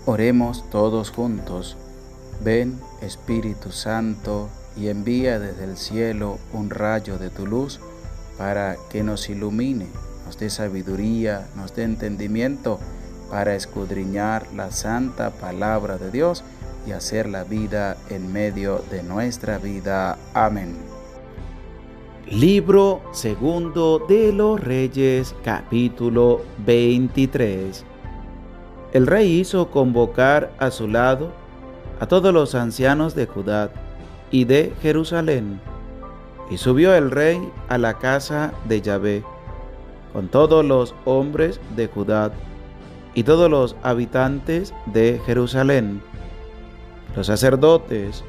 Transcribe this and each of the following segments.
Oremos todos juntos. Ven, Espíritu Santo, y envía desde el cielo un rayo de tu luz para que nos ilumine, nos dé sabiduría, nos dé entendimiento para escudriñar la santa palabra de Dios y hacer la vida en medio de nuestra vida. Amén. Libro segundo de los Reyes, capítulo 23. El rey hizo convocar a su lado a todos los ancianos de Judá y de Jerusalén, y subió el rey a la casa de Yahvé, con todos los hombres de Judá y todos los habitantes de Jerusalén, los sacerdotes,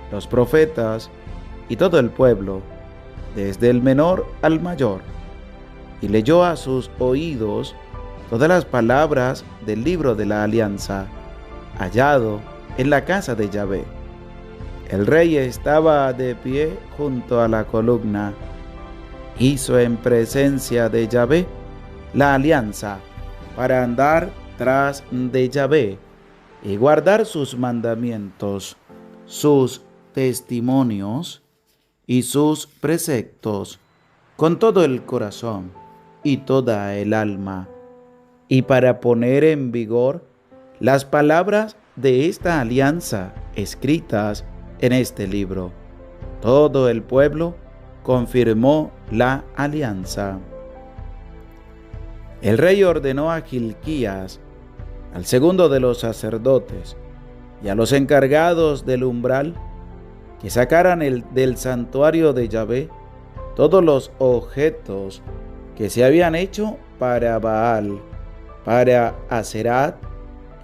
los profetas y todo el pueblo, desde el menor al mayor, y leyó a sus oídos todas las palabras del libro de la alianza, hallado en la casa de Yahvé. El rey estaba de pie junto a la columna. Hizo en presencia de Yahvé la alianza para andar tras de Yahvé y guardar sus mandamientos, sus testimonios y sus preceptos con todo el corazón y toda el alma, y para poner en vigor las palabras de esta alianza escritas en este libro. Todo el pueblo confirmó la alianza. El rey ordenó a Hilquías, al segundo de los sacerdotes, y a los encargados del umbral, que sacaran del santuario de Yahvé todos los objetos que se habían hecho para Baal, para Aserat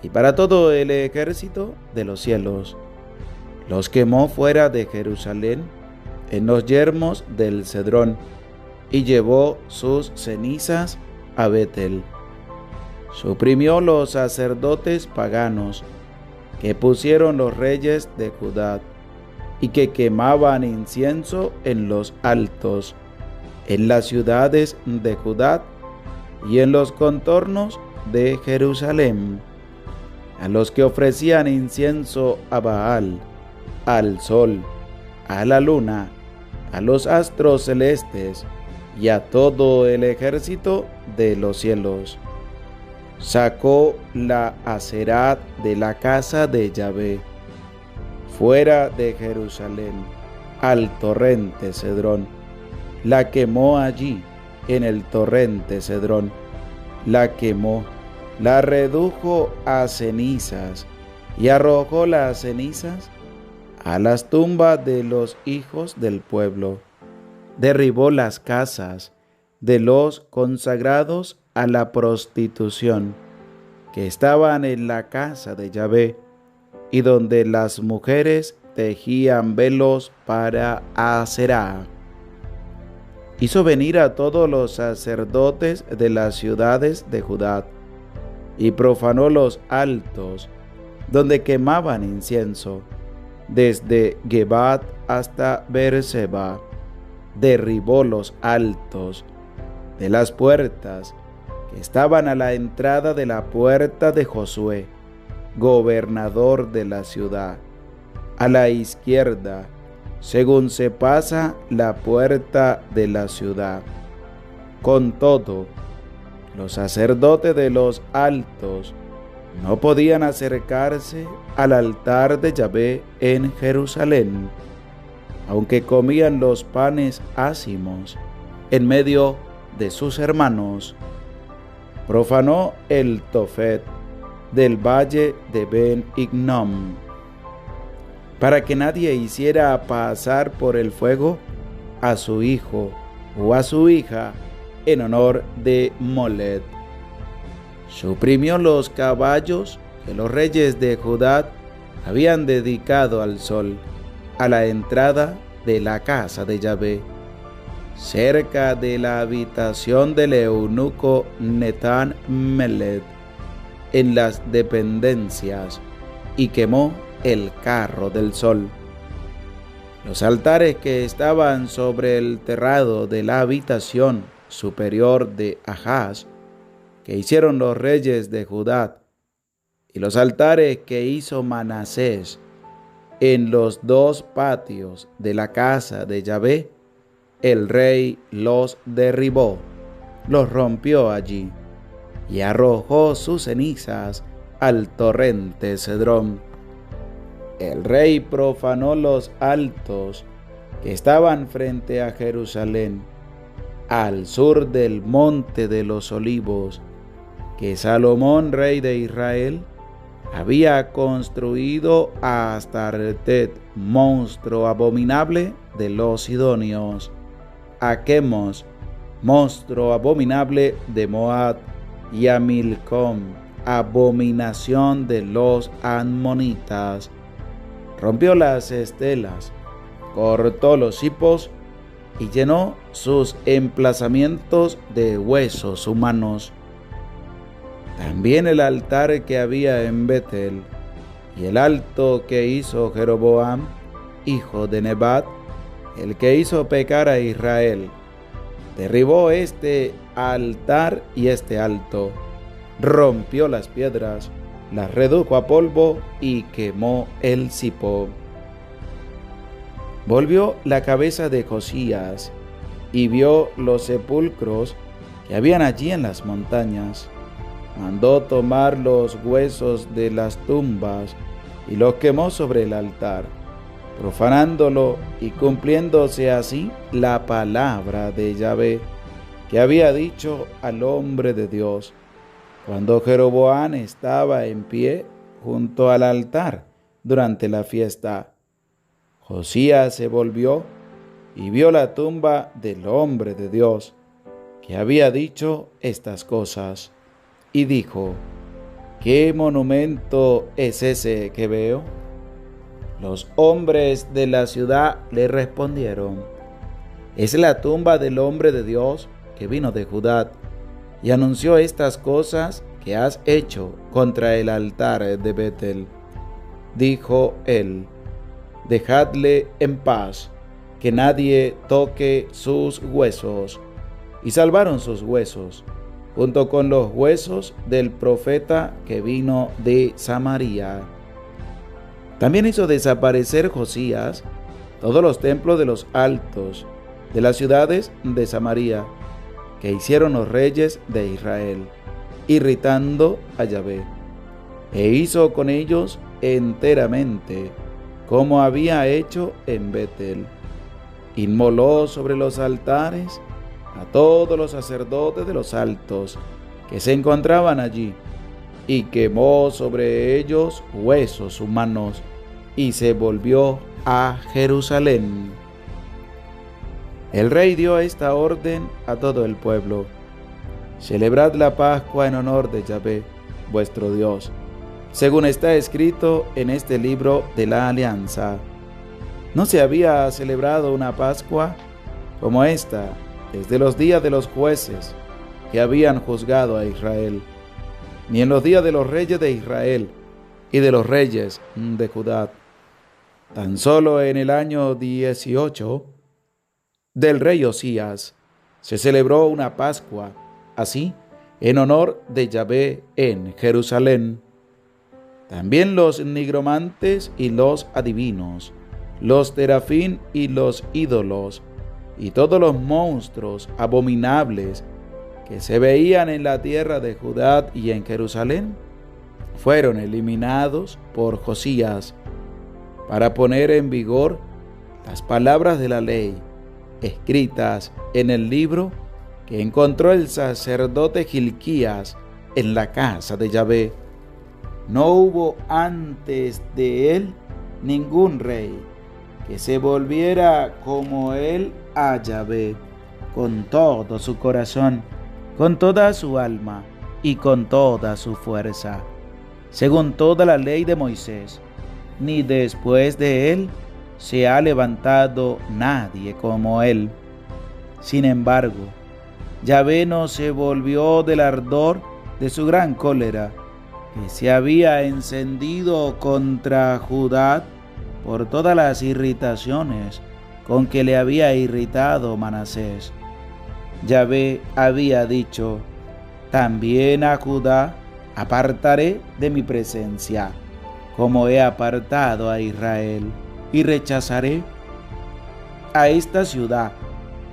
y para todo el ejército de los cielos. Los quemó fuera de Jerusalén en los yermos del Cedrón y llevó sus cenizas a Betel. Suprimió los sacerdotes paganos que pusieron los reyes de Judá y que quemaban incienso en los altos, en las ciudades de Judá y en los contornos de Jerusalén, a los que ofrecían incienso a Baal, al sol, a la luna, a los astros celestes y a todo el ejército de los cielos. Sacó la Aserat de la casa de Yahvé, fuera de Jerusalén, al torrente Cedrón. La quemó allí, en el torrente Cedrón. La quemó, la redujo a cenizas y arrojó las cenizas a las tumbas de los hijos del pueblo. Derribó las casas de los consagrados a la prostitución que estaban en la casa de Yahvé, y donde las mujeres tejían velos para Aserá. Hizo venir a todos los sacerdotes de las ciudades de Judá y profanó los altos donde quemaban incienso, desde Gebat hasta Beerseba. Derribó los altos de las puertas que estaban a la entrada de la puerta de Josué, gobernador de la ciudad, a la izquierda, según se pasa la puerta de la ciudad. Con todo, los sacerdotes de los altos no podían acercarse al altar de Yahvé en Jerusalén, aunque comían los panes ácimos en medio de sus hermanos. Profanó el Tofet del valle de Ben-Hinnom, para que nadie hiciera pasar por el fuego a su hijo o a su hija en honor de Moled. Suprimió los caballos que los reyes de Judá habían dedicado al sol, a la entrada de la casa de Yahvé, cerca de la habitación del eunuco Netán Meled, en las dependencias, y quemó el carro del sol. Los altares que estaban sobre el terrado de la habitación superior de Ahaz, que hicieron los reyes de Judá, y los altares que hizo Manasés en los dos patios de la casa de Yahvé, el rey los derribó, los rompió allí y arrojó sus cenizas al torrente Cedrón. El rey profanó los altos que estaban frente a Jerusalén, al sur del monte de los olivos, que Salomón, rey de Israel, había construido a Astartet, monstruo abominable de los sidonios, a Quemos, monstruo abominable de Moab, y a Milcom, abominación de los amonitas. Rompió las estelas, cortó los hipos y llenó sus emplazamientos de huesos humanos. También el altar que había en Betel y el alto que hizo Jeroboam, hijo de Nebat, el que hizo pecar a Israel, derribó este altar y este alto, rompió las piedras, las redujo a polvo y quemó el cipo. Volvió la cabeza de Josías y vio los sepulcros que habían allí en las montañas. Mandó tomar los huesos de las tumbas y los quemó sobre el altar, profanándolo y cumpliéndose así la palabra de Yahvé que había dicho al hombre de Dios, cuando Jeroboam estaba en pie junto al altar durante la fiesta. Josías se volvió y vio la tumba del hombre de Dios que había dicho estas cosas, y dijo: ¿qué monumento es ese que veo? Los hombres de la ciudad le respondieron: es la tumba del hombre de Dios que vino de Judá y anunció estas cosas que has hecho contra el altar de Betel. Dijo él: dejadle en paz, que nadie toque sus huesos. Y salvaron sus huesos, junto con los huesos del profeta que vino de Samaria. También hizo desaparecer Josías todos los templos de los altos de las ciudades de Samaria que hicieron los reyes de Israel, irritando a Yahvé, e hizo con ellos enteramente como había hecho en Betel. Inmoló sobre los altares a todos los sacerdotes de los altos que se encontraban allí, y quemó sobre ellos huesos humanos, y se volvió a Jerusalén. El rey dio esta orden a todo el pueblo: celebrad la Pascua en honor de Yahvé, vuestro Dios, según está escrito en este libro de la alianza. No se había celebrado una Pascua como esta desde los días de los jueces que habían juzgado a Israel, ni en los días de los reyes de Israel y de los reyes de Judá. Tan solo en el año 18 del rey Osías se celebró una Pascua, así, en honor de Yahvé en Jerusalén. También los nigromantes y los adivinos, los terafín y los ídolos, y todos los monstruos abominables que se veían en la tierra de Judá y en Jerusalén, fueron eliminados por Josías, para poner en vigor las palabras de la ley escritas en el libro que encontró el sacerdote Gilquías en la casa de Yahvé. No hubo antes de él ningún rey que se volviera como él a Yahvé, con todo su corazón, con toda su alma y con toda su fuerza, según toda la ley de Moisés. Ni después de él se ha levantado nadie como él. Sin embargo, Yahvé no se volvió del ardor de su gran cólera, que se había encendido contra Judá por todas las irritaciones con que le había irritado Manasés. Yahvé había dicho: también a Judá apartaré de mi presencia, como he apartado a Israel, y rechazaré a esta ciudad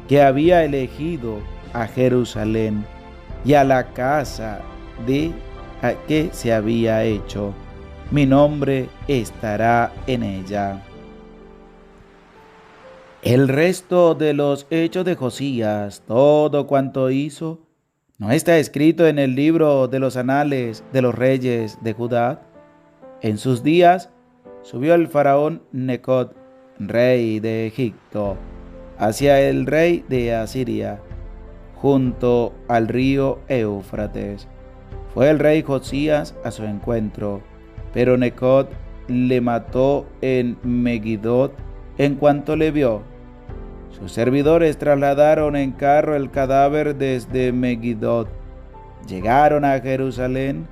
que había elegido, a Jerusalén y a la casa de que se había hecho. Mi nombre estará en ella. El resto de los hechos de Josías, todo cuanto hizo, ¿no está escrito en el libro de los anales de los reyes de Judá? En sus días subió el faraón Neco, rey de Egipto, hacia el rey de Asiria, junto al río Éufrates. Fue el rey Josías a su encuentro, pero Neco le mató en Megiddo en cuanto le vio. Sus servidores trasladaron en carro el cadáver desde Megiddo. Llegaron a Jerusalén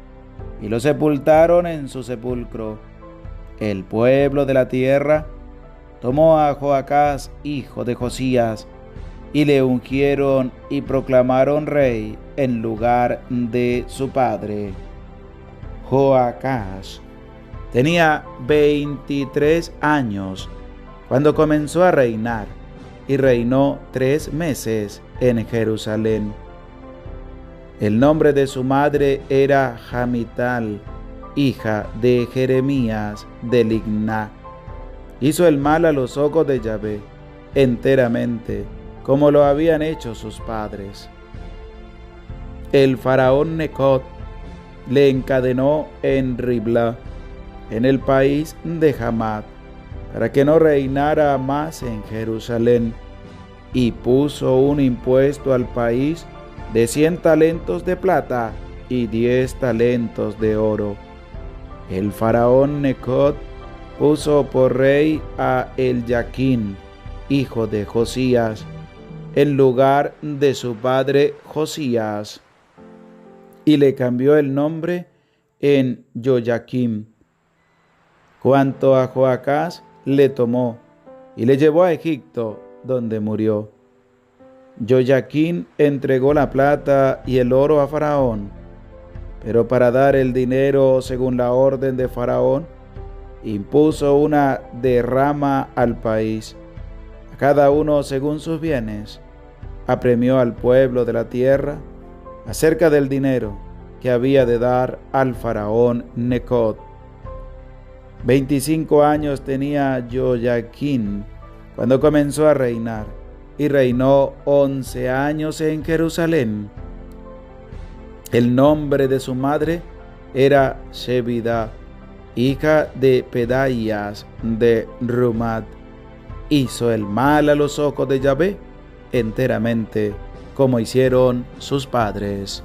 y lo sepultaron en su sepulcro. El pueblo de la tierra tomó a Joacás, hijo de Josías, y le ungieron y proclamaron rey en lugar de su padre. Joacás tenía 23 años cuando comenzó a reinar, y reinó 3 meses en Jerusalén. El nombre de su madre era Jamital, hija de Jeremías de Libná. Hizo el mal a los ojos de Yahvé enteramente, como lo habían hecho sus padres. El faraón Neco le encadenó en Ribla, en el país de Hamat, para que no reinara más en Jerusalén, y puso un impuesto al país de 100 talentos de plata y 10 talentos de oro. El faraón Neco puso por rey a Eliaquim, hijo de Josías, en lugar de su padre Josías, y le cambió el nombre en Joyaquim. Cuanto a Joacás, le tomó y le llevó a Egipto, donde murió. Joyaquim entregó la plata y el oro a Faraón, pero para dar el dinero según la orden de Faraón, impuso una derrama al país, a cada uno según sus bienes. Apremió al pueblo de la tierra acerca del dinero que había de dar al faraón Neco. 25 años tenía Joyaquim cuando comenzó a reinar, y reinó 11 años en Jerusalén. El nombre de su madre era Shebida, hija de Pedaías de Rumat. Hizo el mal a los ojos de Yahvé enteramente, como hicieron sus padres.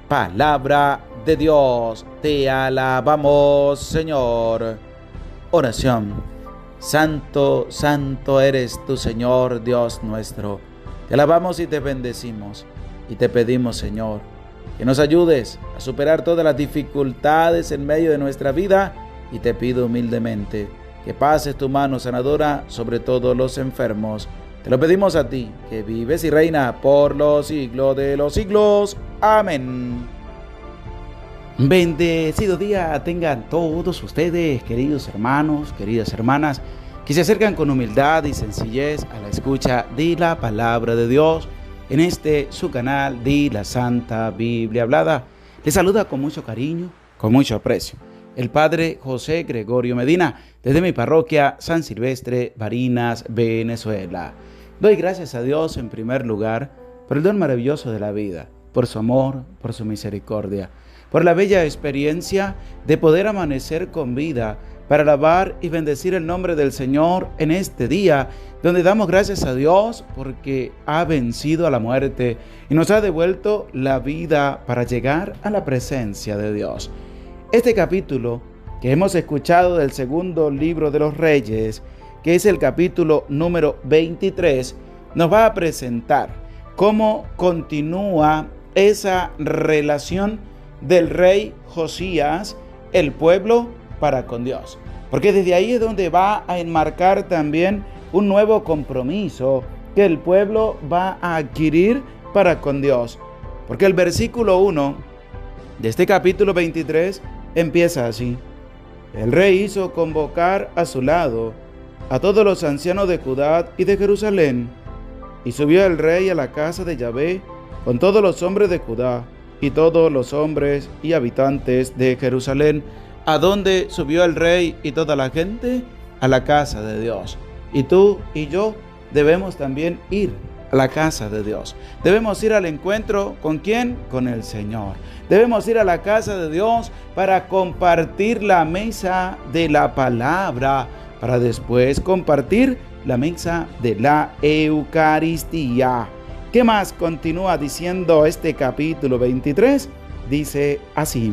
Palabra de Dios, te alabamos, Señor. Oración. Santo, santo eres tu Señor, Dios nuestro. Te alabamos y te bendecimos, y te pedimos, Señor, que nos ayudes a superar todas las dificultades en medio de nuestra vida, y te pido humildemente que pases tu mano sanadora sobre todos los enfermos. Te lo pedimos a ti, que vives y reinas por los siglos de los siglos. Amén. Bendecido día tengan todos ustedes, queridos hermanos, queridas hermanas, que se acercan con humildad y sencillez a la escucha de la palabra de Dios en este su canal de la Santa Biblia Hablada. Les saluda con mucho cariño, con mucho aprecio, el Padre José Gregorio Medina, desde mi parroquia San Silvestre, Barinas, Venezuela. Doy gracias a Dios en primer lugar por el don maravilloso de la vida, por su amor, por su misericordia, por la bella experiencia de poder amanecer con vida para alabar y bendecir el nombre del Señor en este día, donde damos gracias a Dios porque ha vencido a la muerte y nos ha devuelto la vida para llegar a la presencia de Dios. Este capítulo que hemos escuchado del segundo libro de los Reyes, que es el capítulo número 23, nos va a presentar cómo continúa esa relación del rey Josías, el pueblo para con Dios. Porque desde ahí es donde va a enmarcar también un nuevo compromiso que el pueblo va a adquirir para con Dios. Porque el versículo 1 de este capítulo 23 empieza así. El rey hizo convocar a su lado a todos los ancianos de Judá y de Jerusalén, y subió el rey a la casa de Yahvé con todos los hombres de Judá y todos los hombres y habitantes de Jerusalén. ¿A dónde subió el rey y toda la gente? A la casa de Dios. Y tú y yo debemos también ir a la casa de Dios. Debemos ir al encuentro ¿con quién? Con el Señor. Debemos ir a la casa de Dios para compartir la mesa de la palabra, para después compartir la mesa de la Eucaristía. ¿Qué más continúa diciendo este capítulo 23? Dice así: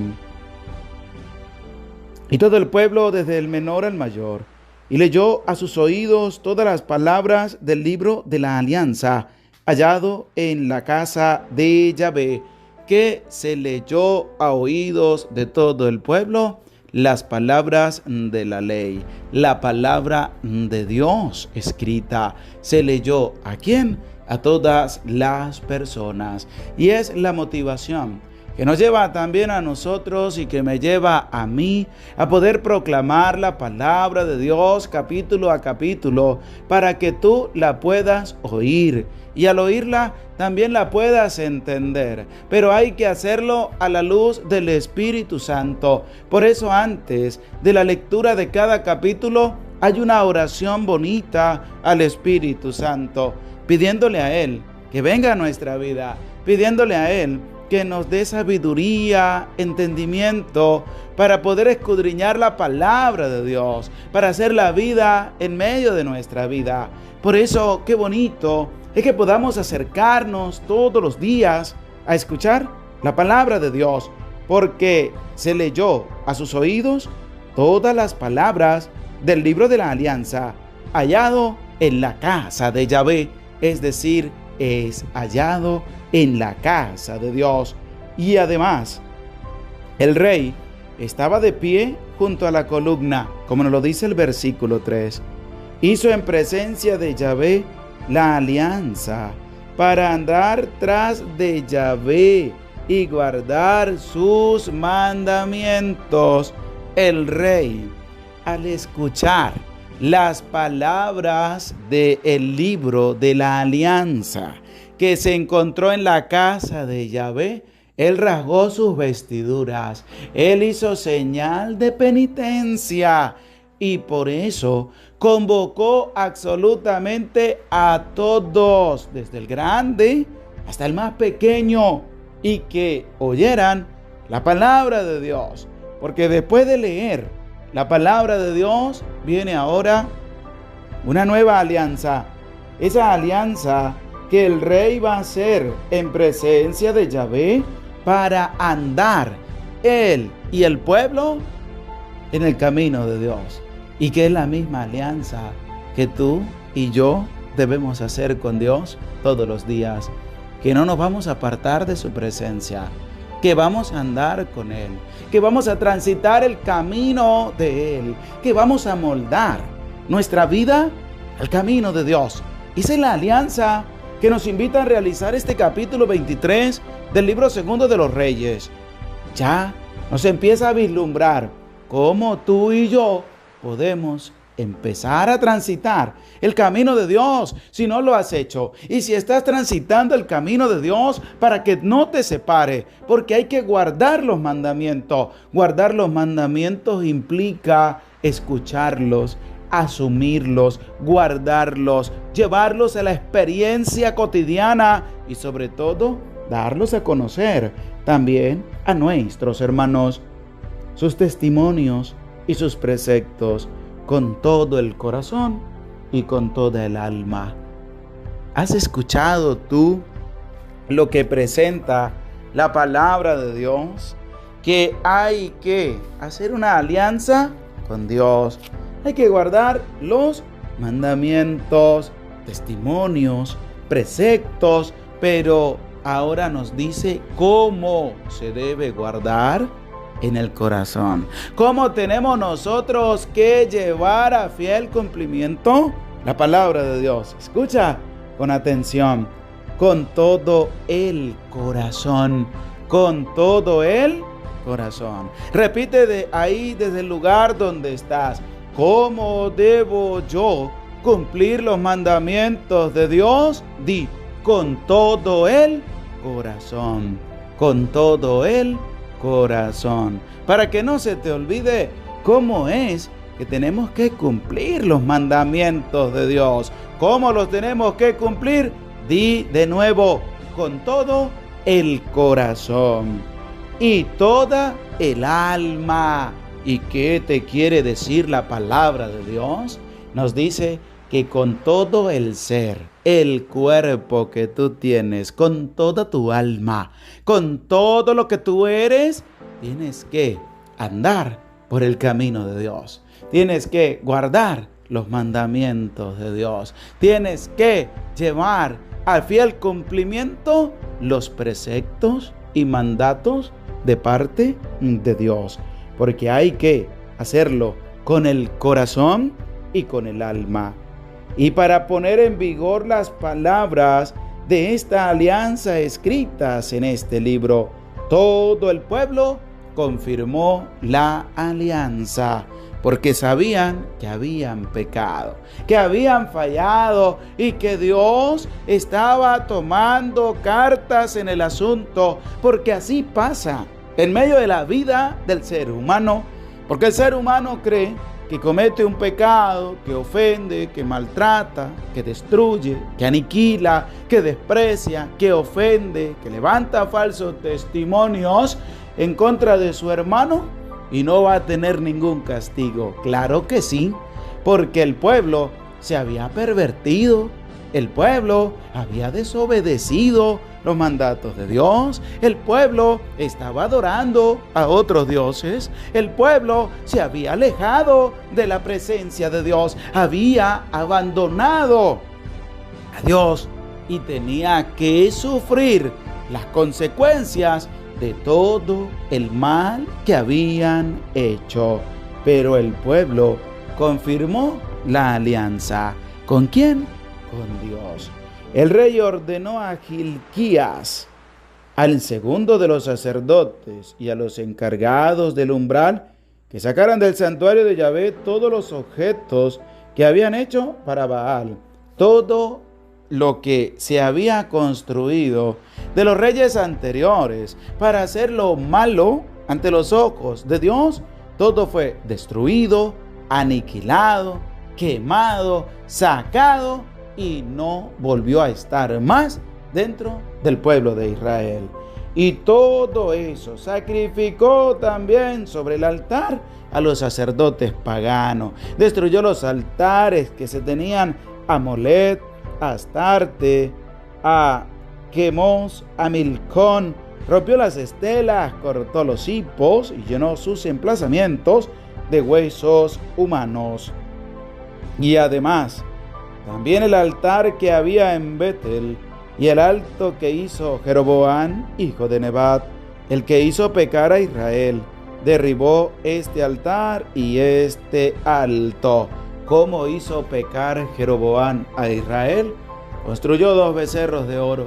y todo el pueblo, desde el menor al mayor, y leyó a sus oídos todas las palabras del libro de la alianza, hallado en la casa de Yahvé. ¿Qué se leyó a oídos de todo el pueblo? Las palabras de la ley, la palabra de Dios escrita. ¿Se leyó a quién? A todas las personas. Y es la motivación que nos lleva también a nosotros y que me lleva a mí a poder proclamar la palabra de Dios capítulo a capítulo, para que tú la puedas oír y al oírla también la puedas entender. Pero hay que hacerlo a la luz del Espíritu Santo. Por eso, antes de la lectura de cada capítulo hay una oración bonita al Espíritu Santo, pidiéndole a Él que venga a nuestra vida, pidiéndole a Él que nos dé sabiduría, entendimiento, para poder escudriñar la palabra de Dios, para hacer la vida en medio de nuestra vida. Por eso, qué bonito es que podamos acercarnos todos los días a escuchar la palabra de Dios, porque se leyó a sus oídos todas las palabras del libro de la alianza, hallado en la casa de Yahvé, es decir, es hallado en la casa de Dios. Y además, el rey estaba de pie junto a la columna, como nos lo dice el versículo 3. Hizo en presencia de Yahvé la alianza para andar tras de Yahvé y guardar sus mandamientos. El rey, al escuchar las palabras del libro de la alianza que se encontró en la casa de Yahvé, él rasgó sus vestiduras, él hizo señal de penitencia y por eso convocó absolutamente a todos, desde el grande hasta el más pequeño, y que oyeran la palabra de Dios. Porque después de leer la palabra de Dios, viene ahora una nueva alianza. Esa alianza que el rey va a hacer en presencia de Yahvé para andar él y el pueblo en el camino de Dios. Y que es la misma alianza que tú y yo debemos hacer con Dios todos los días. Que no nos vamos a apartar de su presencia, que vamos a andar con Él, que vamos a transitar el camino de Él, que vamos a moldar nuestra vida al camino de Dios. Esa es la alianza que nos invita a realizar este capítulo 23 del libro segundo de los Reyes. Ya nos empieza a vislumbrar cómo tú y yo podemos empezar a transitar el camino de Dios si no lo has hecho. Y si estás transitando el camino de Dios, para que no te separe, porque hay que guardar los mandamientos. Guardar los mandamientos implica escucharlos, asumirlos, guardarlos, llevarlos a la experiencia cotidiana y sobre todo darlos a conocer también a nuestros hermanos, sus testimonios y sus preceptos con todo el corazón y con toda el alma. ¿Has escuchado tú lo que presenta la palabra de Dios? Que hay que hacer una alianza con Dios. Hay que guardar los mandamientos, testimonios, preceptos, pero ahora nos dice cómo se debe guardar en el corazón. ¿Cómo tenemos nosotros que llevar a fiel cumplimiento la palabra de Dios? Escucha con atención. Con todo el corazón, con todo el corazón. Repite de ahí, desde el lugar donde estás. ¿Cómo debo yo cumplir los mandamientos de Dios? Di, con todo el corazón. Con todo el corazón. Para que no se te olvide cómo es que tenemos que cumplir los mandamientos de Dios. ¿Cómo los tenemos que cumplir? Di de nuevo, con todo el corazón y toda el alma. ¿Y qué te quiere decir la palabra de Dios? Nos dice que con todo el ser, el cuerpo que tú tienes, con toda tu alma, con todo lo que tú eres, tienes que andar por el camino de Dios. Tienes que guardar los mandamientos de Dios. Tienes que llevar al fiel cumplimiento los preceptos y mandatos de parte de Dios. Porque hay que hacerlo con el corazón y con el alma. Y para poner en vigor las palabras de esta alianza escritas en este libro, todo el pueblo confirmó la alianza, porque sabían que habían pecado, que habían fallado y que Dios estaba tomando cartas en el asunto, porque así pasa en medio de la vida del ser humano, porque el ser humano cree que comete un pecado, que ofende, que maltrata, que destruye, que aniquila, que desprecia, que ofende, que levanta falsos testimonios en contra de su hermano y no va a tener ningún castigo. Claro que sí, porque el pueblo se había pervertido, el pueblo había desobedecido los mandatos de Dios, el pueblo estaba adorando a otros dioses, el pueblo se había alejado de la presencia de Dios, había abandonado a Dios y tenía que sufrir las consecuencias de todo el mal que habían hecho. Pero el pueblo confirmó la alianza. ¿Con quién? Con Dios. El rey ordenó a Hilquías, al segundo de los sacerdotes y a los encargados del umbral, que sacaran del santuario de Yahvé todos los objetos que habían hecho para Baal, todo lo que se había construido de los reyes anteriores para hacer lo malo ante los ojos de Dios. Todo fue destruido, aniquilado, quemado, sacado y no volvió a estar más dentro del pueblo de Israel. Y todo eso sacrificó también sobre el altar a los sacerdotes paganos. Destruyó los altares que se tenían a Molet, a Astarte, a Quemos, a Milcón, rompió las estelas, cortó los hipos y llenó sus emplazamientos de huesos humanos. Y además, también el altar que había en Betel y el alto que hizo Jeroboam, hijo de Nebat, el que hizo pecar a Israel, derribó este altar y este alto. ¿Cómo hizo pecar Jeroboam a Israel? Construyó 2 becerros de oro,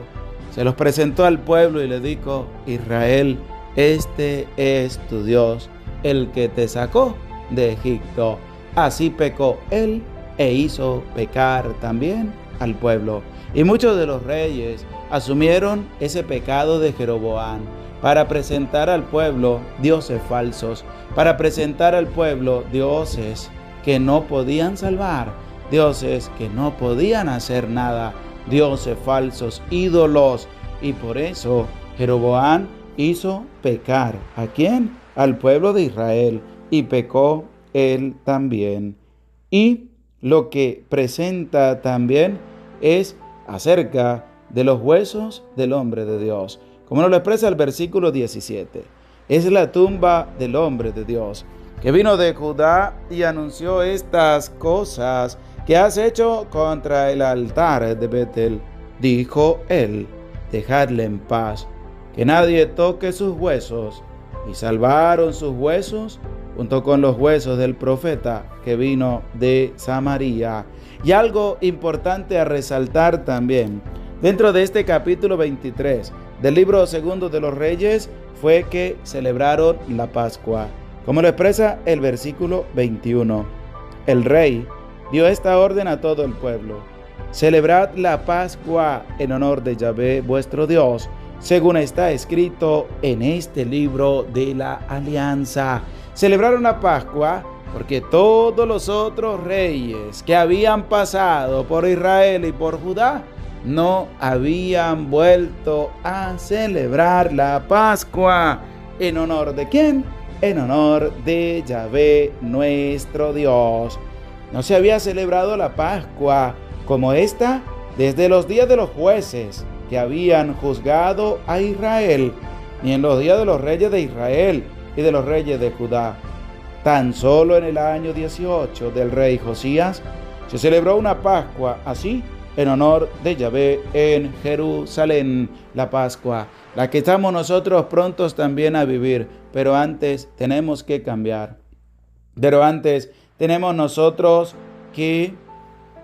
se los presentó al pueblo y le dijo: Israel, este es tu Dios, el que te sacó de Egipto. Así pecó él e hizo pecar también al pueblo. Y muchos de los reyes asumieron ese pecado de Jeroboam para presentar al pueblo dioses falsos, para presentar al pueblo dioses que no podían salvar, dioses que no podían hacer nada, dioses falsos, ídolos. Y por eso Jeroboam hizo pecar ¿a quién? Al pueblo de Israel, y pecó él también. Y lo que presenta también es acerca de los huesos del hombre de Dios, como nos lo expresa el versículo 17. Es la tumba del hombre de Dios, que vino de Judá y anunció estas cosas que has hecho contra el altar de Betel. Dijo él: dejadle en paz, que nadie toque sus huesos. Y salvaron sus huesos junto con los huesos del profeta que vino de Samaria. Y algo importante a resaltar también, dentro de este capítulo 23 del libro segundo de los Reyes fue que celebraron la Pascua. Como lo expresa el versículo 21, el rey dio esta orden a todo el pueblo: celebrad la Pascua en honor de Yahvé vuestro Dios, según está escrito en este libro de la alianza. Celebraron la Pascua porque todos los otros reyes que habían pasado por Israel y por Judá no habían vuelto a celebrar la Pascua. ¿En honor de quién? En honor de Yahvé nuestro Dios. No se había celebrado la Pascua como esta desde los días de los jueces que habían juzgado a Israel, ni en los días de los reyes de Israel y de los reyes de Judá. Tan solo en el año 18 del rey Josías se celebró una Pascua así en honor de Yahvé en Jerusalén, la Pascua, la que estamos nosotros prontos también a vivir, pero antes tenemos que cambiar. Pero antes tenemos nosotros que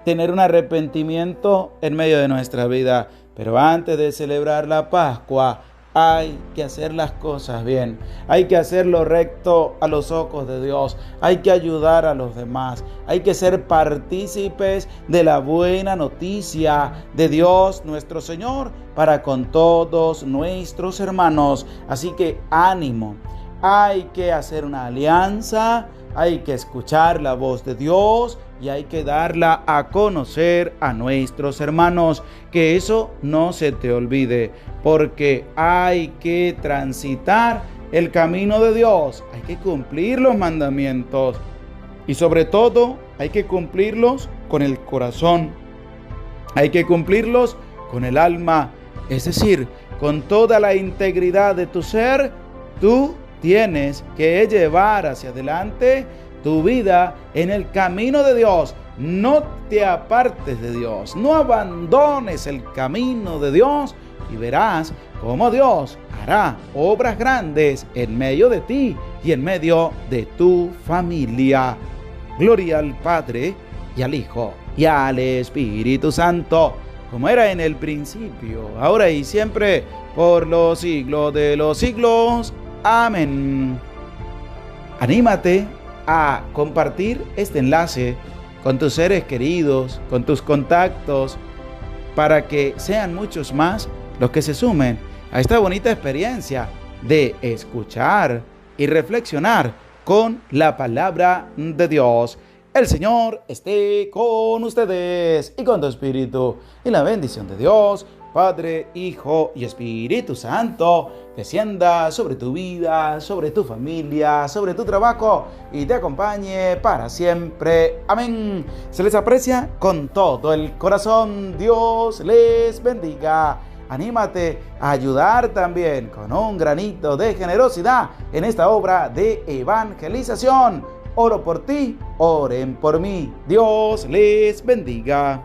tener un arrepentimiento en medio de nuestra vida. Pero antes de celebrar la Pascua, hay que hacer las cosas bien. Hay que hacerlo recto a los ojos de Dios. Hay que ayudar a los demás. Hay que ser partícipes de la buena noticia de Dios nuestro Señor para con todos nuestros hermanos. Así que ánimo. Hay que hacer una alianza. Hay que escuchar la voz de Dios y hay que darla a conocer a nuestros hermanos. Que eso no se te olvide, porque hay que transitar el camino de Dios. Hay que cumplir los mandamientos y sobre todo hay que cumplirlos con el corazón. Hay que cumplirlos con el alma, es decir, con toda la integridad de tu ser. Tú tienes que llevar hacia adelante tu vida en el camino de Dios. No te apartes de Dios, no abandones el camino de Dios y verás cómo Dios hará obras grandes en medio de ti y en medio de tu familia. Gloria al Padre y al Hijo y al Espíritu Santo, como era en el principio, ahora y siempre, por los siglos de los siglos. Amén. Anímate a compartir este enlace con tus seres queridos, con tus contactos, para que sean muchos más los que se sumen a esta bonita experiencia de escuchar y reflexionar con la palabra de Dios. El Señor esté con ustedes y con tu espíritu, y la bendición de Dios, Padre, Hijo y Espíritu Santo, descienda sobre tu vida, sobre tu familia, sobre tu trabajo y te acompañe para siempre. Amén. Se les aprecia con todo el corazón. Dios les bendiga. Anímate a ayudar también con un granito de generosidad en esta obra de evangelización. Oro por ti, oren por mí. Dios les bendiga.